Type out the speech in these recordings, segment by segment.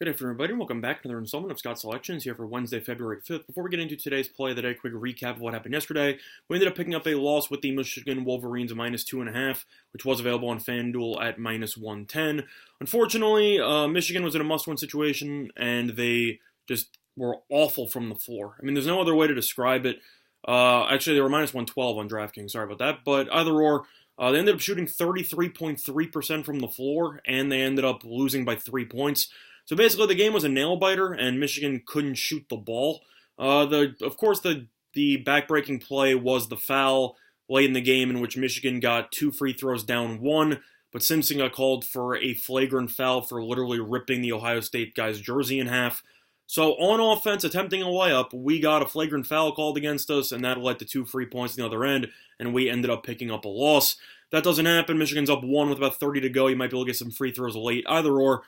Good afternoon, everybody, and welcome back to another installment of Scott's Selections here for Wednesday, February 5th. Before we get into today's play of the day, quick recap of what happened yesterday. We ended up picking up a loss with the Michigan Wolverines of -2.5, which was available on FanDuel at -110. Unfortunately, Michigan was in a must-win situation, and they just were awful from the floor. I mean, there's no other way to describe it. Actually, they were -112 on DraftKings, sorry about that. But either or, they ended up shooting 33.3% from the floor, and they ended up losing by 3 points. So basically, the game was a nail-biter, and Michigan couldn't shoot the ball. Of course, the backbreaking play was the foul late in the game in which Michigan got 2 free throws down 1, but Simpson got called for a flagrant foul for literally ripping the Ohio State guy's jersey in half. So on offense, attempting a layup, we got a flagrant foul called against us, and that led to 2 free points on the other end, and we ended up picking up a loss. That doesn't happen. Michigan's up 1 with about 30 to go. You might be able to get some free throws late. Either or.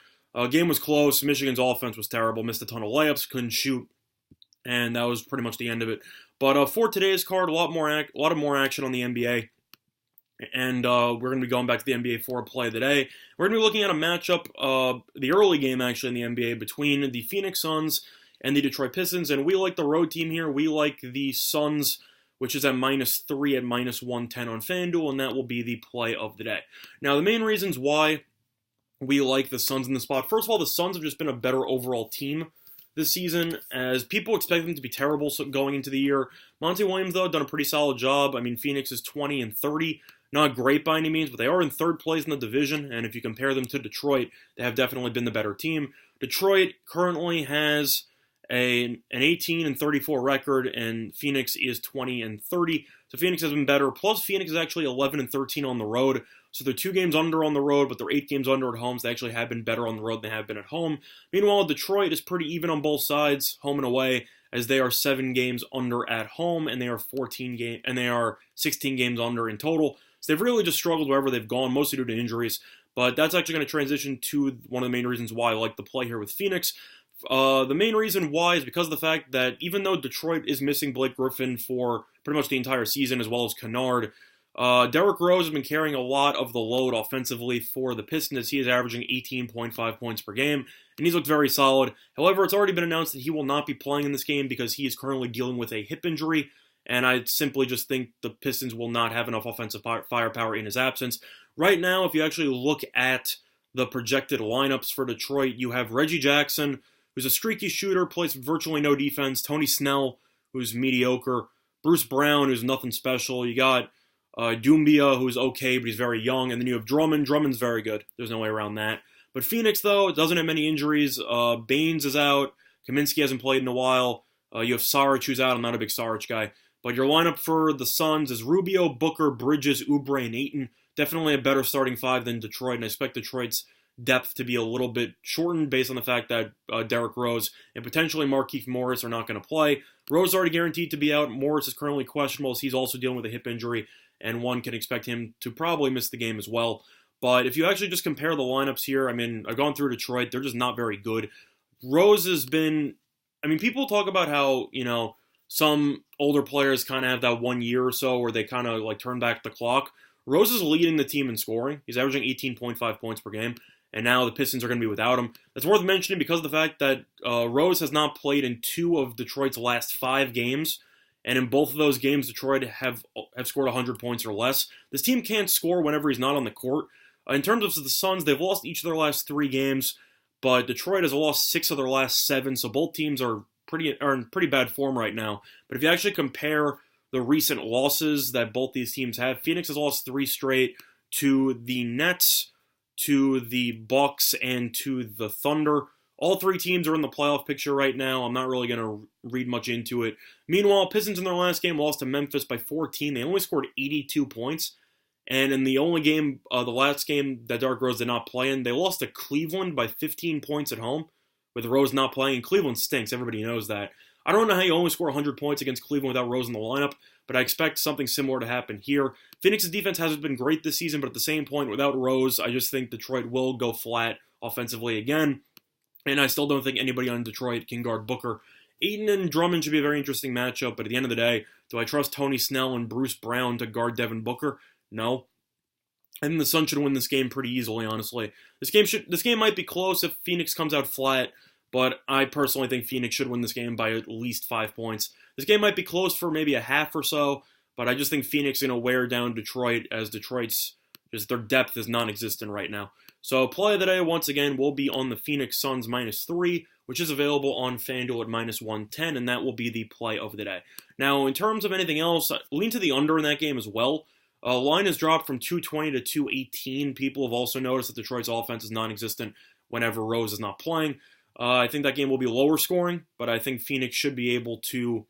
Game was close. Michigan's offense was terrible. Missed a ton of layups. Couldn't shoot. And that was pretty much the end of it. But for today's card, a lot of more action on the NBA. And we're going to be going back to the NBA for a play of the day. We're going to be looking at a matchup, the early game actually in the NBA, between the Phoenix Suns and the Detroit Pistons. And we like the road team here. We like the Suns, which is at -3 at -110 on FanDuel. And that will be the play of the day. Now, the main reasons why we like the Suns in the spot. First of all, the Suns have just been a better overall team this season, as people expect them to be terrible going into the year. Monty Williams, though, done a pretty solid job. I mean, Phoenix is 20-30. Not great by any means, but they are in third place in the division, and if you compare them to Detroit, they have definitely been the better team. Detroit currently has an 18-34 record, and Phoenix is 20-30. So Phoenix has been better. Plus, Phoenix is actually 11-13 on the road. So they're 2 games under on the road, but they're 8 games under at home. So they actually have been better on the road than they have been at home. Meanwhile, Detroit is pretty even on both sides, home and away, as they are 7 games under at home, and they are 16 games under in total. So they've really just struggled wherever they've gone, mostly due to injuries. But that's actually going to transition to one of the main reasons why I like the play here with Phoenix. The main reason why is because of the fact that even though Detroit is missing Blake Griffin for pretty much the entire season, as well as Kennard, Derrick Rose has been carrying a lot of the load offensively for the Pistons, as he is averaging 18.5 points per game, and he's looked very solid. However, it's already been announced that he will not be playing in this game because he is currently dealing with a hip injury, and I simply just think the Pistons will not have enough offensive firepower in his absence. Right now, if you actually look at the projected lineups for Detroit, you have Reggie Jackson, who's a streaky shooter, plays virtually no defense, Tony Snell, who's mediocre, Bruce Brown, who's nothing special, you got Doumbia, who's okay, but he's very young. And then you have Drummond. Drummond's very good. There's no way around that. But Phoenix, though, doesn't have many injuries. Baines is out. Kaminsky hasn't played in a while. You have Saric, who's out. I'm not a big Saric guy. But your lineup for the Suns is Rubio, Booker, Bridges, Oubre, and Ayton. Definitely a better starting 5 than Detroit, and I expect Detroit's depth to be a little bit shortened based on the fact that Derrick Rose and potentially Markieff Morris are not going to play. Rose is already guaranteed to be out. Morris is currently questionable, as he's also dealing with a hip injury, and one can expect him to probably miss the game as well. But if you actually just compare the lineups here, I mean, I've gone through Detroit. They're just not very good. Rose has been, I mean, people talk about how, some older players kind of have that 1 year or so where they kind of like turn back the clock. Rose is leading the team in scoring. He's averaging 18.5 points per game, and now the Pistons are going to be without him. That's worth mentioning because of the fact that Rose has not played in 2 of Detroit's last 5 games. And in both of those games, Detroit have scored 100 points or less. This team can't score whenever he's not on the court. In terms of the Suns, they've lost each of their last 3 games, but Detroit has lost 6 of their last 7, so both teams are in pretty bad form right now. But if you actually compare the recent losses that both these teams have, Phoenix has lost 3 straight to the Nets, to the Bucks, and to the Thunder. All 3 teams are in the playoff picture right now. I'm not really going to read much into it. Meanwhile, Pistons in their last game lost to Memphis by 14. They only scored 82 points. And in the only game, the last game that Derrick Rose did not play in, they lost to Cleveland by 15 points at home, with Rose not playing. And Cleveland stinks. Everybody knows that. I don't know how you only score 100 points against Cleveland without Rose in the lineup, but I expect something similar to happen here. Phoenix's defense hasn't been great this season, but at the same point, without Rose, I just think Detroit will go flat offensively again. And I still don't think anybody on Detroit can guard Booker. Ayton and Drummond should be a very interesting matchup, but at the end of the day, do I trust Tony Snell and Bruce Brown to guard Devin Booker? No. I think the Suns should win this game pretty easily, honestly. This game might be close if Phoenix comes out flat, but I personally think Phoenix should win this game by at least 5 points. This game might be close for maybe a half or so, but I just think Phoenix is going to wear down Detroit, as Detroit's just their depth is non-existent right now. So play of the day, once again, will be on the Phoenix Suns -3, which is available on FanDuel at -110, and that will be the play of the day. Now, in terms of anything else, lean to the under in that game as well. Line has dropped from 220 to 218. People have also noticed that Detroit's offense is non-existent whenever Rose is not playing. I think that game will be lower scoring, but I think Phoenix should be able to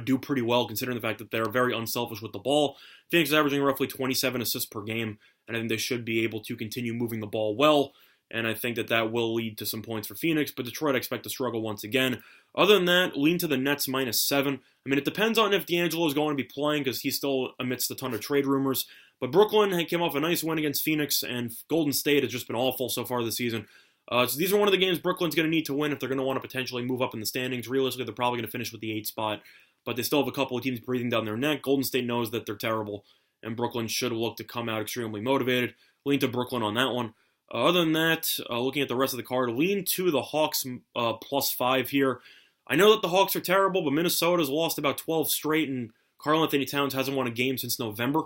do pretty well considering the fact that they're very unselfish with the ball. Phoenix is averaging roughly 27 assists per game, and I think they should be able to continue moving the ball well, and I think that that will lead to some points for Phoenix, but Detroit I expect to struggle once again. Other than that, lean to the Nets -7. I mean, it depends on if D'Angelo is going to be playing because he's still amidst a ton of trade rumors, but Brooklyn came off a nice win against Phoenix, and Golden State has just been awful so far this season. So these are one of the games Brooklyn's going to need to win if they're going to want to potentially move up in the standings. Realistically, they're probably going to finish with the 8th spot, but they still have a couple of teams breathing down their neck. Golden State knows that they're terrible, and Brooklyn should look to come out extremely motivated. Lean to Brooklyn on that one. Other than that, looking at the rest of the card, lean to the Hawks +5 here. I know that the Hawks are terrible, but Minnesota's lost about 12 straight, and Karl-Anthony Towns hasn't won a game since November.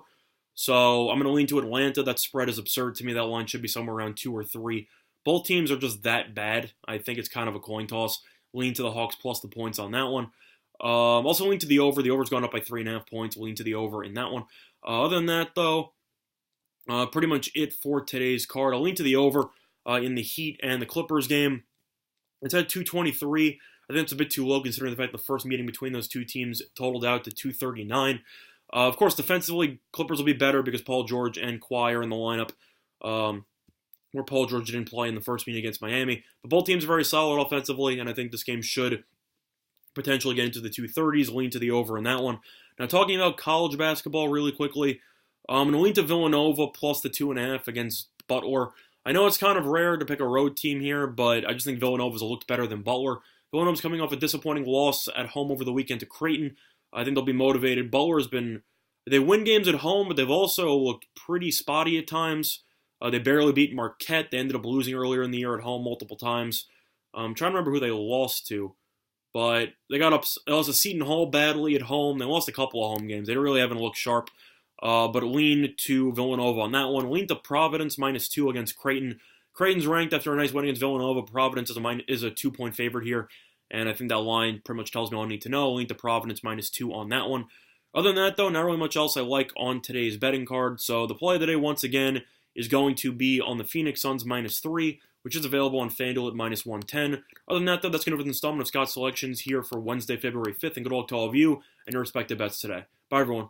So I'm going to lean to Atlanta. That spread is absurd to me. That line should be somewhere around 2 or 3. Both teams are just that bad. I think it's kind of a coin toss. Lean to the Hawks plus the points on that one. Also lean to the over. The over's gone up by 3.5 points. Lean to the over in that one. Other than that, though, pretty much it for today's card. I'll lean to the over in the Heat and the Clippers game. It's at 223. I think it's a bit too low considering the fact the first meeting between those two teams totaled out to 239. Of course, defensively, Clippers will be better because Paul George and Kawhi are in the lineup, where Paul George didn't play in the first meeting against Miami. But both teams are very solid offensively, and I think this game should potentially get into the 230s. Lean to the over in that one. Now, talking about college basketball really quickly, I'm going to lean to Villanova plus the 2.5 against Butler. I know it's kind of rare to pick a road team here, but I just think Villanova's looked better than Butler. Villanova's coming off a disappointing loss at home over the weekend to Creighton. I think they'll be motivated. They win games at home, but they've also looked pretty spotty at times. They barely beat Marquette. They ended up losing earlier in the year at home multiple times. I'm trying to remember who they lost to, but they lost to Seton Hall badly at home. They lost a couple of home games. They really haven't looked sharp. But lean to Villanova on that one. Lean to Providence -2 against Creighton. Creighton's ranked after a nice win against Villanova. Providence is a 2-point favorite here, and I think that line pretty much tells me all I need to know. Lean to Providence -2 on that one. Other than that, though, not really much else I like on today's betting card. So the play of the day, once again, is going to be on the Phoenix Suns -3, which is available on FanDuel at -110. Other than that, though, that's going to be the installment of Scott's Selections here for Wednesday, February 5th, and good luck to all of you and your respective bets today. Bye, everyone.